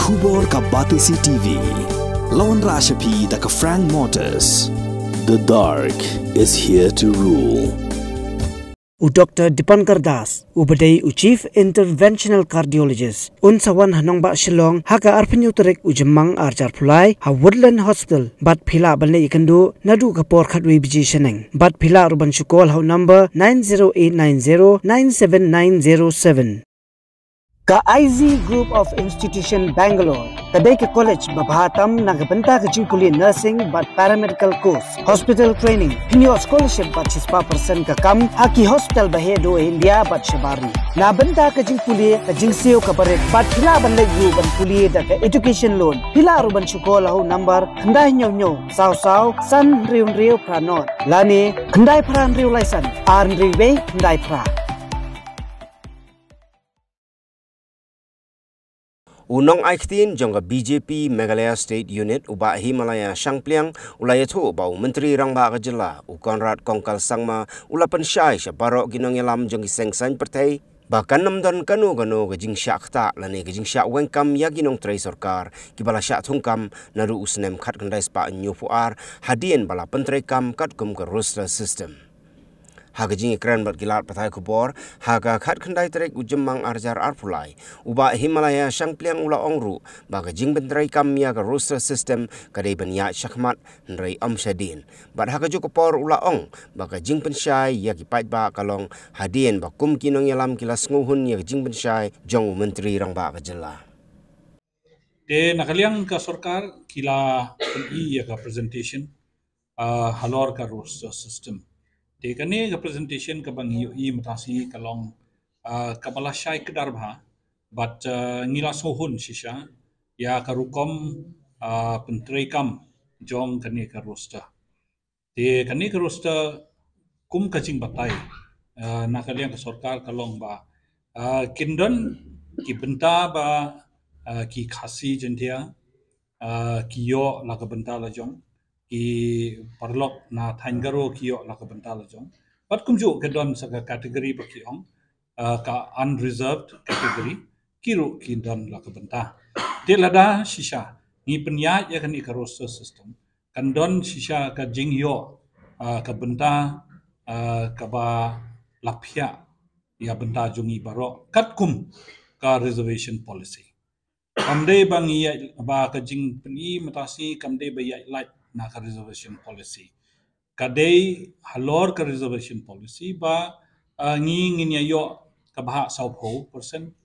Khubor ka Batisi TV. Lawan Rashapi da ka Frank Motors. The dark is here to rule. Dr. Dipankar Das, Ubadai Chief Interventional Cardiologist, Unsawan Hanongba Shillong, Haka Arpanyutarek Ujamang Arjar Pulai, Ha Woodland Hospital, Bat Pila Balne Ikandu, Nadu Kapor Katwi Biji Sheneng, Bat Pila Ruban Shukol, How number 90890-97907. Ka IZ Group of Institution Bangalore, Kadai ka College Babhatam Nagabanta ka Jingpuli Nursing but Paramedical Course, Hospital Training, Pinyo Scholarship but 6% ka kam, Haki Hospital Bahedo India but Shabari. Nabanta ka Jingpuli ka Jingsiyo ka Barik, but Pila Banlayu ban Puli da ka Education Loan, Pila Ruban Shukol ho number, Kandai Nyo, Sao Sao, San Rio Pranot, Lani, Kandai Pran Rio Laisan, Arn Riwe, Kandai Pra. Unong Aiktin jangka BJP Meghalaya State Unit uba Himalaya Shangpliang ulayatho bau Menteri Rangba Kajela Konrad Kongkal Sangma ulapan syai barok ginong yalam jangki sengsan pertai bahkan namdan kanu gajing syak tak lani gajing syak wengkam ya ginong tray sorkar kibala syak thungkam naru usnem khat kandai spa nyupuar hadien bala pentrai kam kat kum ke roster system. Haga jingi keren bat gilat patai kubor, haga khat khandai terek ujemang arjar arpulai, uba Himalaya Shangpliang ula ongru, baga jing bentrai kamya ka roster system kadai banya syakmat nrai amsyadin. Bat haga jukupor ula ong, baga jing pensyai ya kipat ba kalong hadien bakum kinong yalam kilas nguhun ya jing pensyai jong menteri rangba kajela. De nakaliang ka sorkar kila i ya ka presentation halor ka roster system. De kani ka presentation ka bang i matasi kalong kabala syai kedar bha but ngila sohun sisha ya karukom pentrai kam jong kani ka roster. De kani ka roster kum kajing batai nakaliang ka sorkar kalong ba kindon ki benta ba ki khasi jentia ki yo la ka benta la jong ki parlok na thanggaro kiyo la ka benta la jong pat kumju kedon sa kategori ba ki ong ka unreserved category kiru ki don la ka benta de lada shisha ni penya ya kan ka roster system kan don shisha ka jing yo ka benta ka ba lapya ya benta jungi baro kat kum ka reservation policy kamde bang ya ba ka jing peni matasi kamde ba ya like na ka reservation policy kadai halor ka reservation policy ba ngin ya yo ka bah sau persen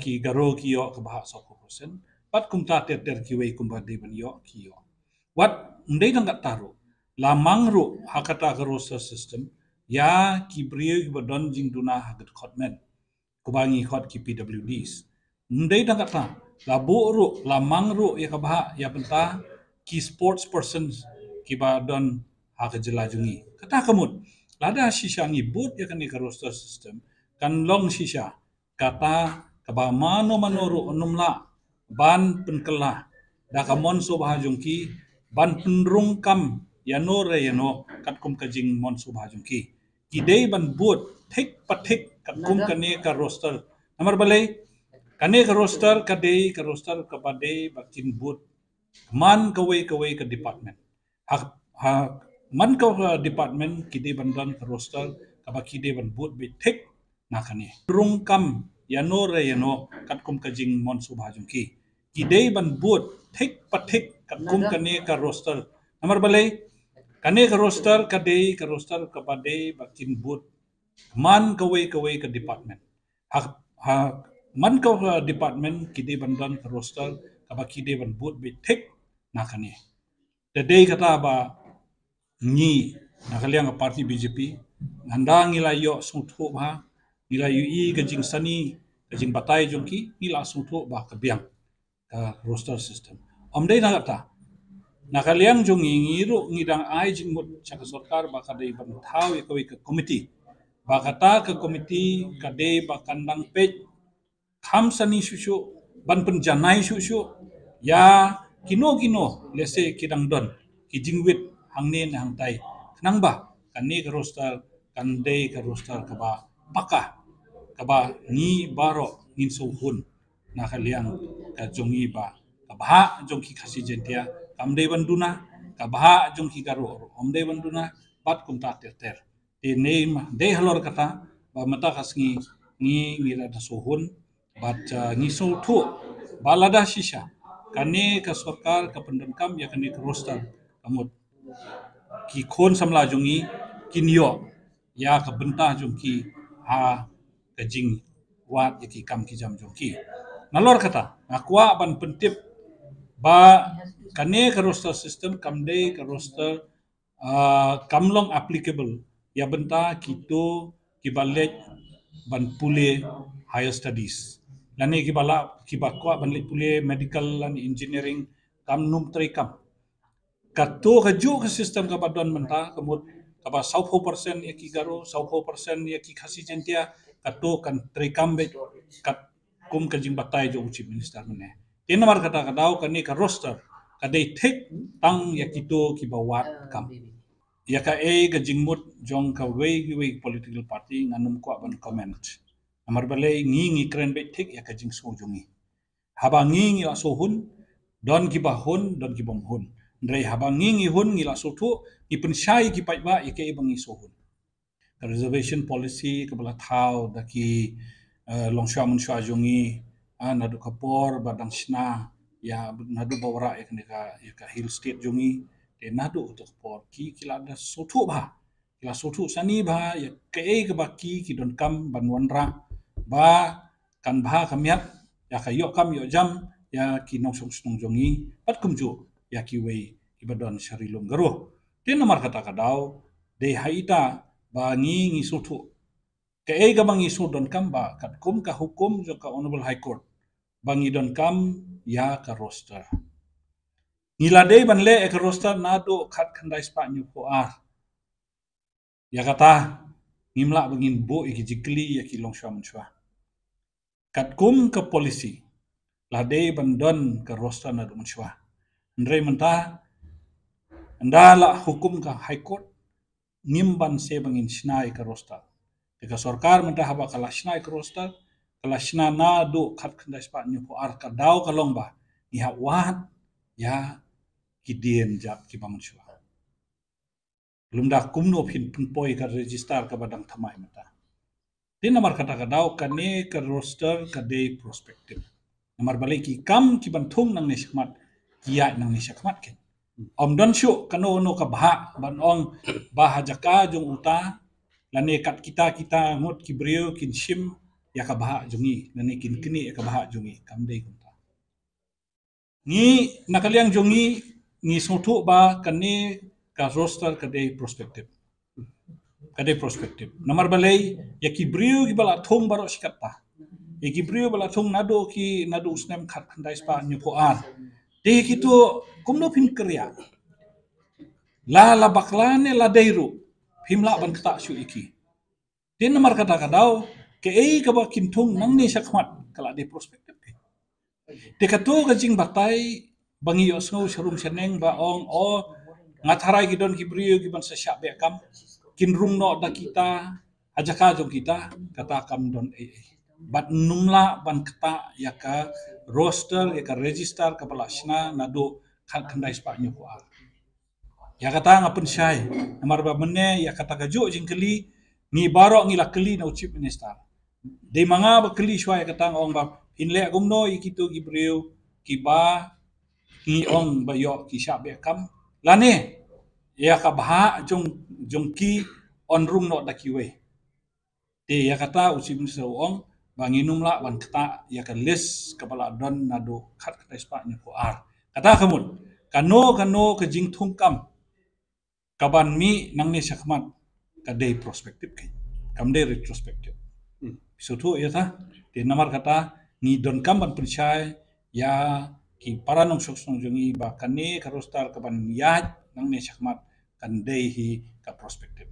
ki garo ki yo ka bah sau persen pat kum ta ter ki wei kum ba de ban yo ki yo wat ndai dang taru la mangru hakata ka roster system ya ki brio ba don jing duna hagat khotmen kubangi khot ki PWDs ndai dang ta la bu la mangru ya ka bah ya penta ki sports persons ki ba don ha ka jelajungi kata kamut lada shisha ngi but ya kan ka roster system kan long shisha kata ka ba mano manoro onumla ban penkela da ka monso ba jungki ban penrung kam yanore yano kat kum ka jing monso ba jungki ki dei ban but thik pathik kat kum ka ne ka roster namar balai kane ka roster ka dei ka roster ka ba dei bakin but man kawai ka department ha man ka department kide bandan ka roster ka ba kide ban but be thik na kane rung kam yanore yano kat kum ka jing mon subha jungki kide ban but thik pathik kat kum kane ka roster namar balai kane ka roster ka dei ka roster ka ba dei bakin but man kawai ka department ha man ka department kide bandan ka roster ka ba kide ban but be thik na kane today kata ba ni nakaliang parti BJP nganda ngila yo suthu ba ngila ui gajing sani gajing batai jongki ngila suthu ba kabiang ka roster system omdai na kata nakaliang jongi ngiru ngidang ai jingmut chaka sarkar ba kadai ban thau ka committee ba kata ka committee kadai ba kandang pej kham sani shushu ban penjanai shushu ya kino lese kidang don kijingwit hangne na hangtai nang ba kanni ka roster kandei ka roster ka ba paka ka ba ni baro ngin suhun na kaliang ka jongi ba kabha jongki khasi jentia kamde banduna kabha jongki garo omde banduna bat kumta ter te ne ma de halor kata ba mata kasngi ngi da sohun bat ngi so thu balada shisha kane ka sarkar ka pendekam ya kane roster kamut ki khon samla jongi kinyo ya ka bentah jongki ha ka jing wat ya ki kam ki jam jongki nalor kata akwa ban pentip ba kane ka roster system kamde ka roster kamlong applicable ya benta kito kibalet ban pule higher studies lani kibala kibakwa ban pule medical and engineering kam num kam kato kaju ke sistem ka badon menta kamut kaba 100% ya ki garo 100% ya ki khasi jentia kato kan kam be kat kum ka jing batai jo chief minister mene tenamar kata kadau kani ka roster kadai tek tang ya kito ki bawat kam ya ka ga jingmut jong ka wei political party nganum ko ban comment amar balai ngi kren be tek ya ka jing so jongi haba ngi la so hun don ki ba hun don ki bom hun ndrei haba ngi hun ngi la so thu ki pensyai ki pai ba ya ke bangi so hun ka reservation policy ka bala thau da ki longsha mun sha jongi nadu kapor badang sna ya nadu bawra ya ka hill state jongi te nadu untuk por ki kila da sotu ba kila sotu sani ba ya ke baki ki don kam ban wanra ba kan ba kamiat ya ka yo kam yo jam ya ki nong song song jongi pat kumju ya ki wei ki badon sharilum garo te nomor kata kadau de haita ba ngi sotu ke ga bangi so don kam ba kat kum ka hukum jo ka honorable high court bangi don kam ya ka roster Nilade ban le ek roster nado khat khandai spa nyu ko ya kata ngimla bangin bo iki jikli ya ki longsha munchwa kat kum ke polisi lade ban don ke roster nado munchwa ndrei menta ndala hukum ka high court ngimban se bangin snai ke roster ka sarkar menta haba kala snai ke roster kala sna nado khat khandai spa nyu ko ka dau ka longba ni ha wat ya kidien jap ki bangun shua belum dah kumno pin poi ka register ka badang thamai mata tin namar kata ka dau kane ka roster ka de prospective namar balik ki kam ki banthung nang ni sakmat kiya nang ni sakmat ken om don shu kano no ka bha ban ong bah jaka jong uta lane kat kita ngot ki brio kin shim ya ka bha jongi lane kin kini ya ka bha jongi kam de kunta ni nakaliang jongi ngi sotu ba kani ka roster kade prospective namar balai ya ki brio ki bala thong baro sikata ya ki brio bala thong nado usnem khat khandai spa nyu ko de ki to kumno pin kriya la baklane la deiru phimla ban ta shu iki tin namar kata kadau ke ka ba kin thong nang ni sakmat kala de prospective de kato ka jing batai bangi yo snow sharum seneng ba ong ngatharai gidon kibrio giban sa syabe kam kinrung no da kita ajaka jong kita kata kam don bat numla ban kata ya ka roster ya ka register ka palasna nado khandai spa nyu ko ya kata ngapen syai namar ba menne ya kata ka jo jingkeli ni baro ngi lakeli na chief minister de manga ba keli syai kata ong ba inle gumno ikito gibrio kiba ki ong ba yo ki syabe kam lane ya ka bha jong ki onrung no dakiwe te ya kata usi minister ong banginum la ban kata ya ka list kepala don nado khat kata spa nyu ko kata kamun kano ke jing thung kam kaban mi nang ni sakmat ka day prospective kam day retrospective so tu ya ta te namar kata ni don kam ban percaya ya ki paranong soksong jongi ba kane karostar kaban yat nang ni sakmat kan day hi ka prospective